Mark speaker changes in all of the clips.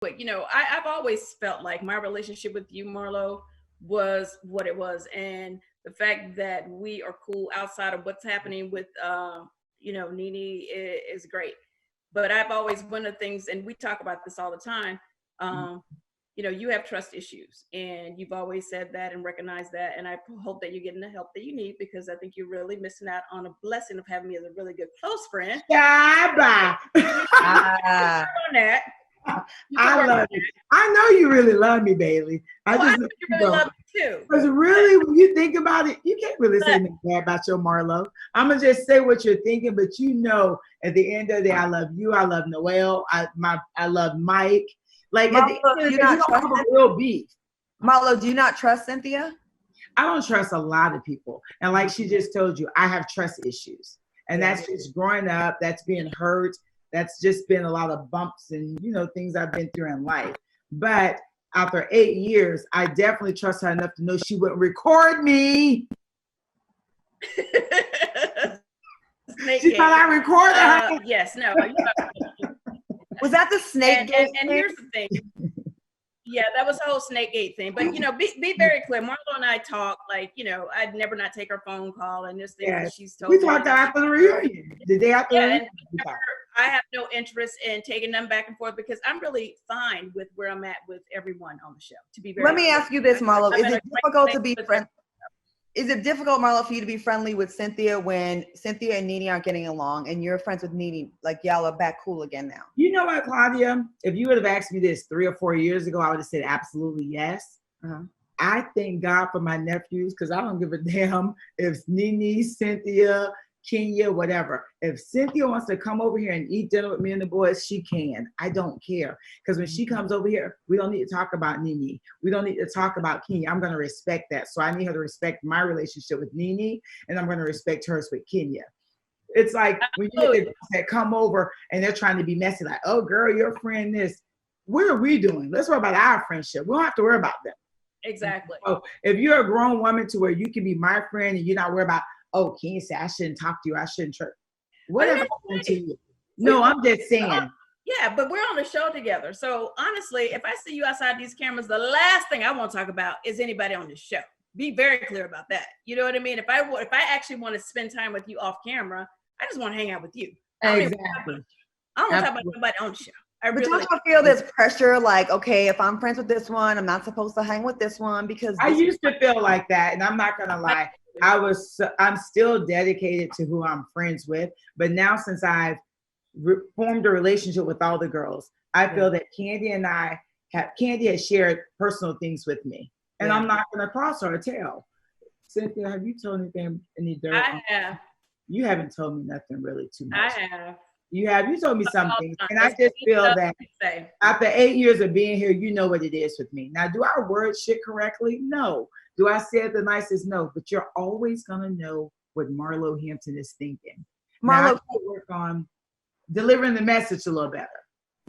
Speaker 1: it. You know, I've always felt like my relationship with you, Marlo, was what it was, and the fact that we are cool outside of what's happening with, you know, Nene is great. But I've always, one of the things, and we talk about this all the time. Um, you know, you have trust issues, and you've always said that and recognized that. And I hope that you're getting the help that you need, because I think you're really missing out on a blessing of having me as a really good close friend.
Speaker 2: Yeah,
Speaker 1: on that.
Speaker 2: I love you. I know you really love me, Bailey.
Speaker 1: I know you really love me too.
Speaker 2: Because really, when you think about it, you can't really say anything bad about your Marlo. I'm gonna just say what you're thinking, but you know, at the end of the day, I love you. I love Noel. I love Mike. Like,
Speaker 3: Marlo,
Speaker 2: at the end of the day, you don't have a real beef.
Speaker 3: Marlo, do you not trust Cynthia?
Speaker 2: I don't trust a lot of people, and like she just told you, I have trust issues, and that's just growing up. That's being hurt. That's just been a lot of bumps and, you know, things I've been through in life. But after 8 years, I definitely trust her enough to know she wouldn't record me. She thought I recorded her.
Speaker 1: Yes, no.
Speaker 3: Was that the snake gate?
Speaker 1: And here's the thing. Yeah, that was the whole snake gate thing. But, you know, be very clear. Marlo and I talk, like, you know, I'd never not take her phone call, and there's things that she's told me.
Speaker 2: We talked after the reunion. The day after the reunion.
Speaker 1: I have no interest in taking them back and forth, because I'm really fine with where I'm at with everyone on the show. To be very
Speaker 3: Let me ask you this, Marlo. Is it difficult to be friends? Is it difficult, Marlo, for you to be friendly with Cynthia when Cynthia and Nene aren't getting along, and you're friends with Nene? Like, y'all are back cool again now.
Speaker 2: You know what, Claudia? If you would have asked me this 3 or 4 years ago, I would have said absolutely yes. I thank God for my nephews, because I don't give a damn if Nene, Cynthia, Kenya, whatever. If Cynthia wants to come over here and eat dinner with me and the boys, she can. I don't care. Because when she comes over here, we don't need to talk about Nene. We don't need to talk about Kenya. I'm going to respect that. So I need her to respect my relationship with Nene, and I'm going to respect hers with Kenya. It's like when you get that come over and they're trying to be messy, like, oh, girl, your friend this. What are we doing? Let's worry about our friendship. We don't have to worry about them.
Speaker 1: Exactly.
Speaker 2: So if you're a grown woman to where you can be my friend and you're not worried about, oh, Kenya said I shouldn't talk to you, I shouldn't trust. Whatever happened to you? No, I'm just saying.
Speaker 1: Yeah, but we're on the show together. So honestly, if I see you outside these cameras, the last thing I want to talk about is anybody on this show. Be very clear about that. You know what I mean? If I actually want to spend time with you off camera, I just want to hang out with you.
Speaker 2: Exactly.
Speaker 1: I don't want to talk about nobody on the show.
Speaker 3: But don't you feel this pressure, like, okay, if I'm friends with this one, I'm not supposed to hang with this one? Because
Speaker 2: I used to feel like that, and I'm not gonna lie. I'm still dedicated to who I'm friends with, but now since I've formed a relationship with all the girls, I feel that Candy has shared personal things with me, and I'm not gonna cross her tail. Cynthia, have you told any dirt?
Speaker 1: I have.
Speaker 2: You haven't told me nothing really too much.
Speaker 1: I have.
Speaker 2: You told me some things, and I just feel that after 8 years of being here, you know what it is with me. Now, do I word shit correctly? No. Do I say it the nicest? No. But you're always gonna know what Marlo Hampton is thinking. Marlo, I work on delivering the message a little better.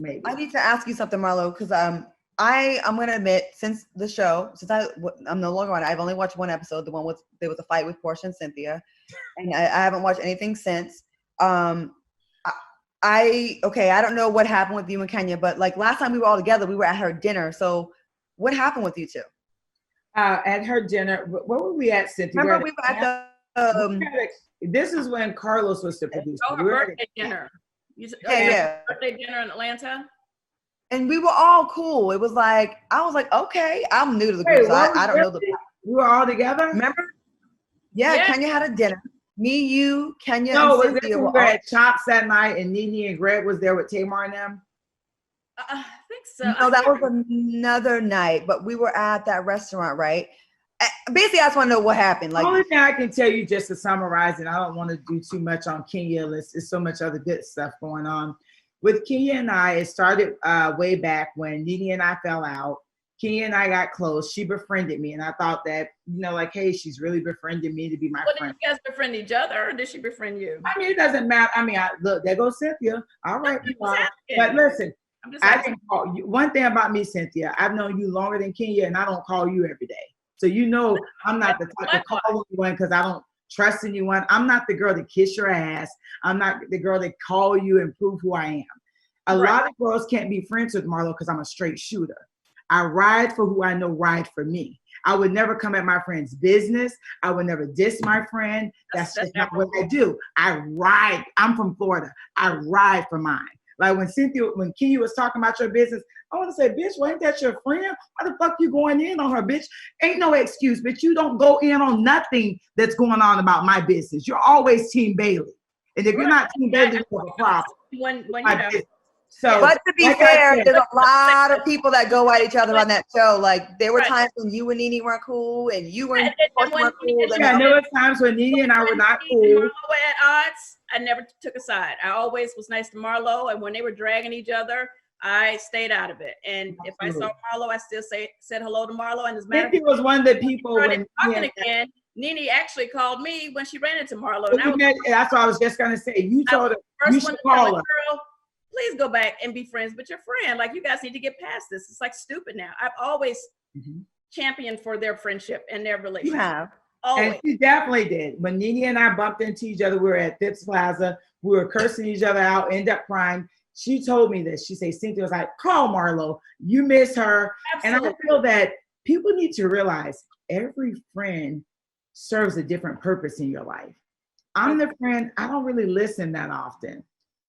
Speaker 2: Maybe
Speaker 3: I need to ask you something, Marlo, because I'm gonna admit, since I'm no longer on it, I've only watched one episode, the one with there was a fight with Portia and Cynthia, and I haven't watched anything since. I don't know what happened with you and Kenya, but like last time we were all together, we were at her dinner. So what happened with you two?
Speaker 2: At her dinner, where were we at, Cynthia?
Speaker 3: Remember we were at the
Speaker 2: this is when Carlos was the producer.
Speaker 1: Her birthday dinner. Birthday dinner in Atlanta.
Speaker 3: And we were all cool. It was like, I was like, okay, I'm new to the group, so I don't know the.
Speaker 2: We were all together.
Speaker 3: Remember? Yeah, Kenya had a dinner. Me, you, Kenya,
Speaker 2: and
Speaker 3: Cynthia
Speaker 2: were at Chops that night, and Nene and Greg was there with Tamar and them.
Speaker 1: I think so.
Speaker 3: No, that was another night, but we were at that restaurant, right? Basically, I just want to know what happened. Like,
Speaker 2: the only thing I can tell you, just to summarize, and I don't want to do too much on Kenya. There's so much other good stuff going on. With Kenya and I, it started way back when Nene and I fell out. Kenya and I got close. She befriended me, and I thought that, like, hey, she's really befriending me to be my friend.
Speaker 1: Did you guys befriend each other, or did she befriend you?
Speaker 2: I mean, it doesn't matter. I mean, look, there goes Cynthia. All right, but listen, I can call you. One thing about me, Cynthia, I've known you longer than Kenya, and I don't call you every day. So I'm not the type to call anyone because I don't trust anyone. I'm not the girl to kiss your ass. I'm not the girl to call you and prove who I am. A lot of girls can't be friends with Marlo because I'm a straight shooter. I ride for who I know ride for me. I would never come at my friend's business. I would never diss my friend. That's just not what I do. I ride. I'm from Florida. I ride for mine. Like when Key was talking about your business, I want to say, bitch, well, ain't that your friend? Why the fuck you going in on her, bitch? Ain't no excuse, bitch. You don't go in on nothing that's going on about my business. You're always Team Bailey. And if you're not Team Bailey, you have a problem.
Speaker 1: When you know.
Speaker 2: So,
Speaker 3: but to be fair, there's a lot of people that go at each other on that show. Like there were times when you and Nene weren't cool, and you weren't cool.
Speaker 2: Yeah, there were times when Nene and I were not cool.
Speaker 1: Marlo were at odds. I never took a side. I always was nice to Marlo, and when they were dragging each other, I stayed out of it. And if I saw Marlo, I still said hello to Marlo. And as a matter of fact,
Speaker 2: was one of the people when
Speaker 1: talking again. Nene actually called me when she ran into Marlo.
Speaker 2: That's what I was just gonna say. You told her you should call her.
Speaker 1: Girl, please go back and be friends with your friend. Like, you guys need to get past this. It's like stupid now. I've always championed for their friendship and their relationship.
Speaker 3: You have.
Speaker 1: Always.
Speaker 2: And she definitely did. When Nene and I bumped into each other, we were at Phipps Plaza. We were cursing each other out, end up crying. She told me this. She said, Cynthia was like, call Marlo. You miss her. Absolutely. And I feel that people need to realize every friend serves a different purpose in your life. I'm the friend, I don't really listen that often.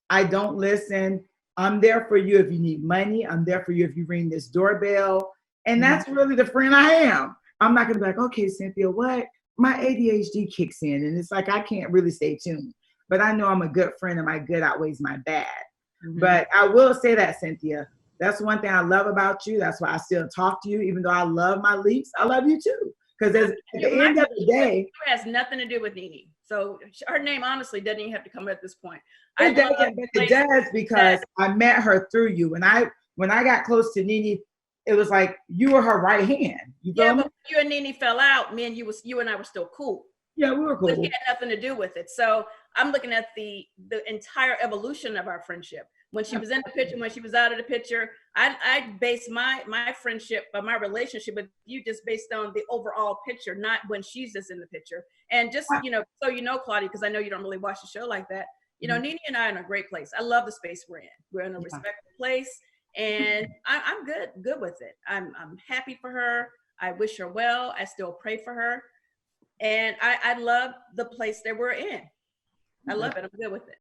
Speaker 2: I don't listen. I'm there for you if you need money. I'm there for you if you ring this doorbell. And that's really the friend I am. I'm not going to be like, okay, Cynthia, what? My ADHD kicks in. And it's like, I can't really stay tuned. But I know I'm a good friend and my good outweighs my bad. But I will say that, Cynthia, that's one thing I love about you. That's why I still talk to you. Even though I love my leaks, I love you too. Because at the end of the day,
Speaker 1: it has nothing to do with Nene. So her name honestly doesn't even have to come at this point.
Speaker 2: It does because I met her through you. When I got close to Nene, it was like you were her right hand.
Speaker 1: But you and Nene fell out. Me and you and I were still cool.
Speaker 2: Yeah, we were cool.
Speaker 1: But she had nothing to do with it. So I'm looking at the entire evolution of our friendship. When she was in the picture, when she was out of the picture, I base my friendship, my relationship with you just based on the overall picture, not when she's just in the picture. And just, so Claudia, because I know you don't really watch the show like that, Nene and I are in a great place. I love the space we're in. We're in a respectful place, and I'm good with it. I'm happy for her. I wish her well. I still pray for her. And I love the place that we're in. I love it. I'm good with it.